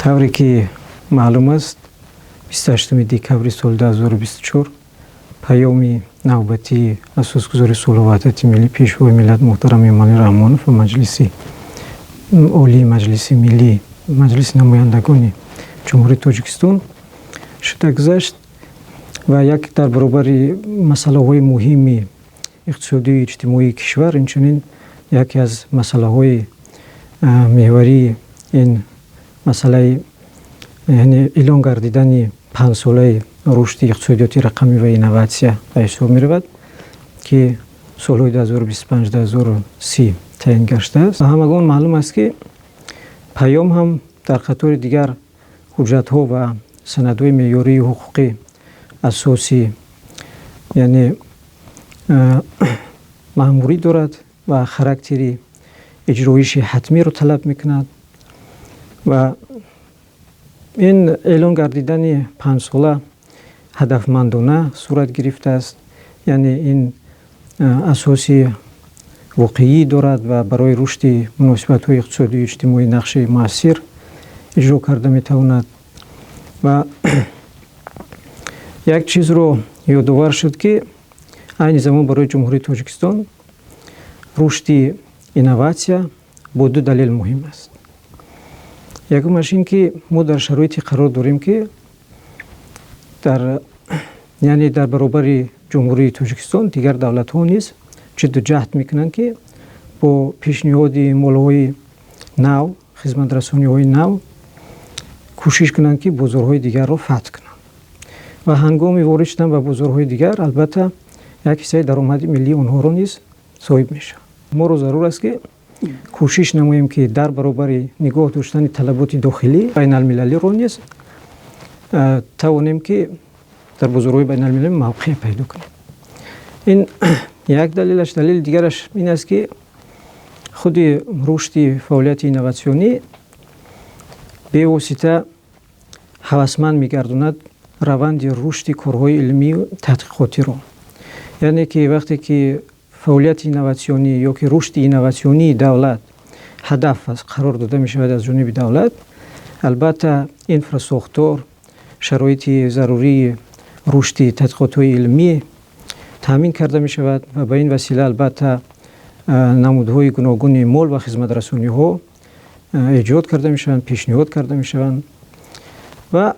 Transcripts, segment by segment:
طوری که معلوم است 28 دکامبر سال 2024 پیام نوبتی اساسگذار صلح و وحدت ملی پیشوای ملت محترم ایمان رحمانوف و مجلس عالی مجلس ملی مجلس نمایندگان جمهوری تاجیکستان شده گذشت و یک در برابر مسئله های مهم اقتصادی اجتماعی کشور اینچنین یکی از مسئله های محوری این مسئله یعنی اعلان گردیدن 5 ساله رشد اقتصادیاتی رقمی و اینوواسیا به حساب می رود که سالهای 2025-2030 تعیین گشته است. همگان معلوم است که پیام هم در قطار دیگر حجت ها و سندهای معیاری حقوقی اساسی یعنی مأموری دارد و خاراکتری اجرایش حتمی رو طلب میکند و این اعلان گردیدن 5 ساله هدفمندانه صورت گرفته است. یعنی این اساسی واقعی دارد و برای رشد مناسبت‌های اقتصادی و اجتماعی نقش مؤثر اجرا کرده میتواند و یک چیز رو یادآور شد که این زمان برای جمهوری تاجیکستان رشد اینوواسیا با 2 دلیل مهم است. یکمش این که ما در شرایطی قرار داریم که در برابر جمهوری تاجیکستان دیگر دولت ها نیز جد و جهد میکنند که با پیشنهاد مولهای نو خدمت رسانی های نو کوشش کنند که بازارهای دیگر را فتح کنند و هنگام وارد شدن به بازارهای دیگر البته یک حصه درآمد ملی آنها را نیز صاحب میشه. ما را ضرور است که کوشش نماییم که در برابر نگاه داشتن طلبات داخلی بین المللی را نیز توانیم که در بازارهای بین المللی موقع پیدا کنیم. این یک دلیلش. دلیل دیگرش این است که خود رشد فعالیت اینوواسیونی به واسطه هوسمند میگرداند روند رشد کارهای علمی و تحقیقاتی را. یعنی که وقتی که فعالیت اینوواسیونی یا که رشد اینوواسیونی دولت هدف است قرار داده می شود از جانب دولت، البته اینفراساختار شرایط ضروری رشد تحقیقات علمی تامین کرده می شود و به این وسیله البته نمودهای گوناگون مال و خدمت رسانی ها ایجاد کرده می شوند، پیشنهاد کرده می شوند و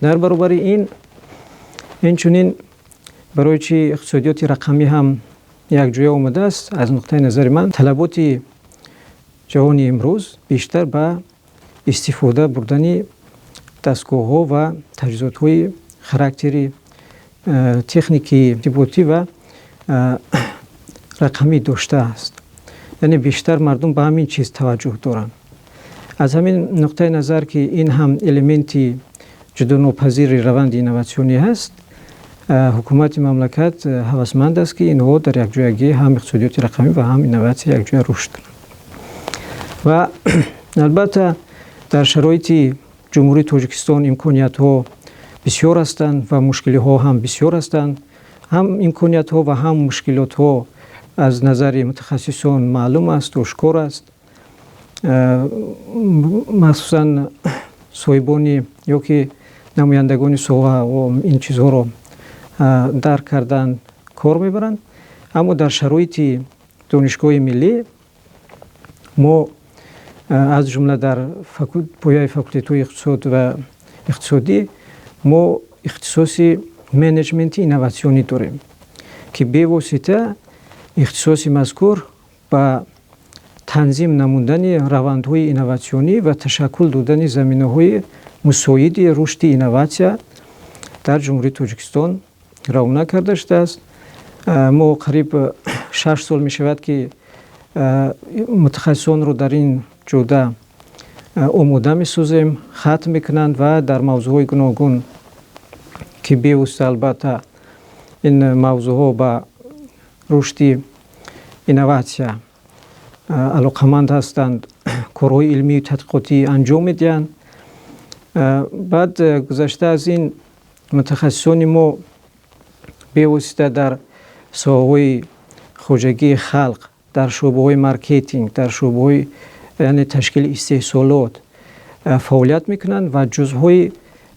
در برابر این چنین برای چی اقتصادیات رقمی هم یک جای آمده است. از نقطه نظر من طلبات جهانی امروز بیشتر به استفاده بردن دستگاه ها و تجهیزات های خاراکتری تکنیکی ارتباطی و رقمی داشته است. یعنی بیشتر مردم به همین چیز توجه دارند. از همین نقطه نظر که این هم المنتی جدا ناپذیر روند اینوواسیونی هست، حکومت مملکت هوسمند است که اینها در یک جایگی هم اقتصادیات رقمی و هم اینوواسیا یک جای رشد کنند. و البته در شرایط جمهوری تاجیکستان امکانیت ها بسیار هستند و مشکلی ها هم بسیار هستند. هم امکانیت ها و هم مشکلات ها از نظر متخصصان معلوم است و آشکار است. مخصوصا صاحبان یا که نمایندگان سوها و این چیزها را درک کردن کار میبرند. اما در شرایط دانشگاه ملی ما از جمله در پایه فاکولته اقتصاد و اقتصادی ما اختصاص منیجمنت اینوواسیونی داریم که به واسطه اختصاص مذکور با تنظیم نمودن روندهای اینوواسیونی و تشکل دادن زمینه‌های مساعد رشد اینوواسیا در جمهوری تاجیکستان رونق کرده شده است. ما قریب 6 سال می شود که متخصصان رو در این جوده آماده می سازیم، ختم می کنند و در موضوعهای گوناگون که به واسطه البته این موضوعها با رشد اینوواسیا علاقمند هستند کارهای علمی و تحقیقاتی انجام می دهند. بعد گذشته از این متخصصان ما به واسطه در ساحه‌های خواجگی خلق، در شعبه‌های مارکتینگ، در شعبه‌های یعنی تشکیل استحصالات فعالیت میکنند و جزهای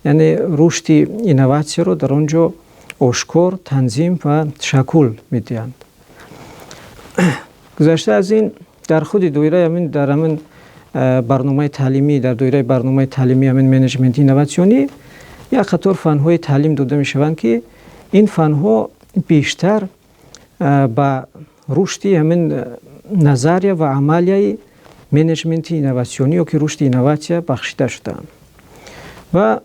یعنی رشد اینوواسیون رو در آنجا آشکار، تنظیم و تشکیل میدهند. گذشته از این در خود دایره همین در همین برنامه تعلیمی در دایره برنامه تعلیمی همین منیجمنت اینوواسیونی یک قطار فن‌های تعلیم داده میشوند که این فن‌ها بیشتر با رشد همین نظریه و عملیه منیجمنت اینوواسیونی یا که رشد اینوواسیون بخشیده شدند. و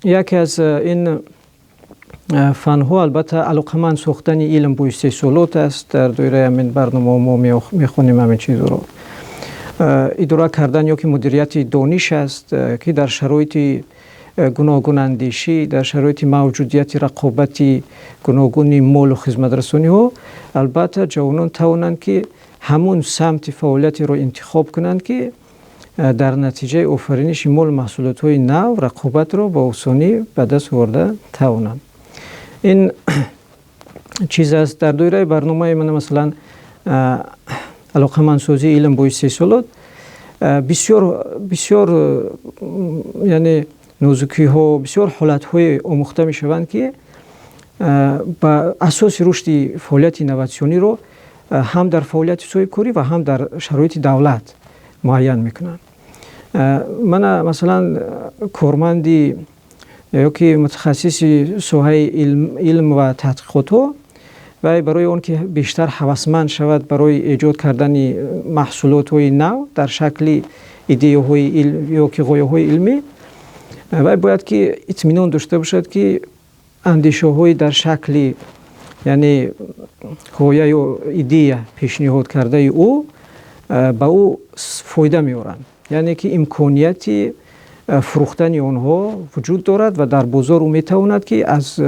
یکی از این فن‌ها البته علاقمند ساختن علم با استحصالات است. در دایره همین برنامه ما میخونیم همین چیز رو. اداره کردن یا که مدیریت دانش است که در شرایط گوناگون اندیشی، در شرایط موجودیت رقابت گوناگون مال و خدمت رسانی ها، البته جوانان توانند که همون سمت فعالیتی رو انتخاب کنند که در نتیجه آفرینش مال محصولات های نو رقابت رو با آسانی به دست آورده توانند. این چیز است. در دایره برنامه من مثلا علاقمندسازی علم با استحصالات بسیار یعنی نوزکی ها بسیار حالت های آموخته می شوند که با اساس رشد فعالیت اینوواسیونی رو هم در فعالیت صاحبکاری و هم در شرایط دولت معین میکنن. من مثلا کارمندی یا که متخصص سوحه علم و تحقیقات ها و برای اون که بیشتر هوسمند شود برای ایجاد کردن محصولات های نو در شکل ایده های یا که غایه های علمی و باید که اطمینان داشته باشد که اندیشه های در شکل یعنی غایه یا ایده پیشنهاد کرده او با او فایده میارند. یعنی که امکانیتی فروختن آنها وجود دارد و در بازار او میتواند که از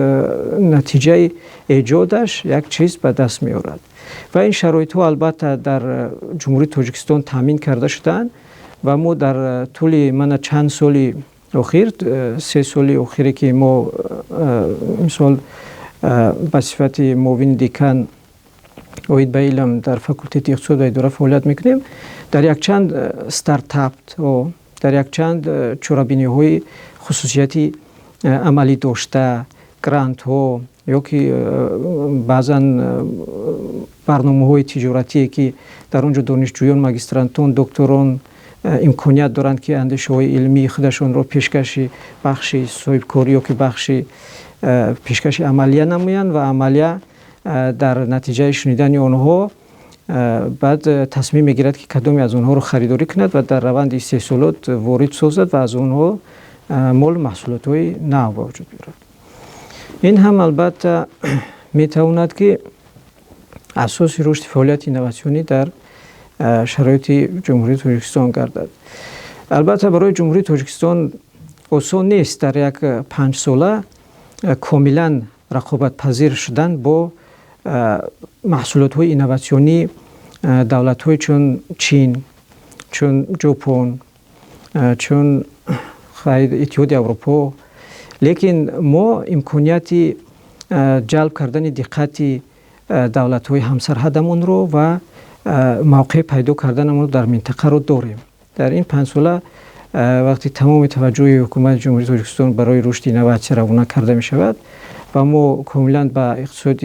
نتیجه ایجادش یک چیز به دست میارد و این شرایط ها البته در جمهوری تاجیکستان تامین کرده شدند و ما در طول من چند سال اخیر 3 سال اخیری که ما مثال به صفت معاون دیکان اوید به علم در فاکولته اقتصاد و اداره فعالیت میکنیم. در یک چند استارتاپ و در یک چند چرابینی های خصوصیتی عملی داشته، گرانت ها یا که بعضا برنامه های تجارتی که در اونجا دانشجویان، ماگسترانتان، دکتران امکانیت دارند که اندیشه های علمی خودشون رو پیشکش بخش صاحبکاری یا که بخش پیشکش عملیه نمایند و عملیه در نتیجه شنیدن آنها بعد تصمیم میگیرد که کدامی از آنها رو خریداری کند و در روند استحصالات وارد سازد و از آنها مال محصولات های نو وجود بیارد. این هم البته میتواند که اساس رشد فعالیت اینوواسیونی در شرایط جمهوری تاجیکستان گردد. البته برای جمهوری تاجیکستان آسان نیست در یک 5 ساله کاملا رقابت پذیر شدن با محصولات های اینوواسیونی دولت های چون چین، چون ژاپن، چون اتحادیه اروپا. لیکن ما امکانیت جلب کردن دقت دولت های همسرحدمون رو و موقع پیدا کردنمون رو در منطقه رو داریم. در این 5 ساله وقتی تمام توجه حکومت جمهوری تاجیکستان برای رشد اینوواسیون روانه کرده می شود و ما کاملا به اقتصاد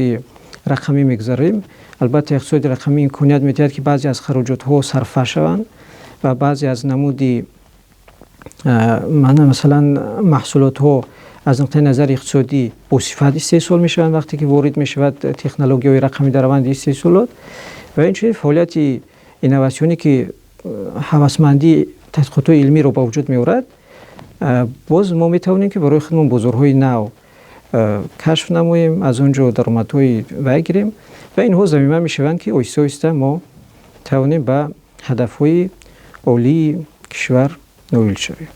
رقمی میگذاریم. البته اقتصاد رقمی امکانیت میدهد که بعضی از خراجات ها صرفه شوند و بعضی از نمودی مثلا محصولات ها از نقطه نظر اقتصادی با صفت استحصال می شوند وقتی که وارد می شود تکنولوژی های رقمی در روند استحصالات و این چیز فعالیت اینوواسیونی که هوسمندی تحقیقات علمی رو با وجود می آورد. باز ما می توانیم که برای خودمون بازارهای نو کشف نماییم، از اونجا درآمدهای بگیریم و اینها زمینه می شوند که آهسته آهسته ما توانیم به هدفهای عالی کشور نائل شویم.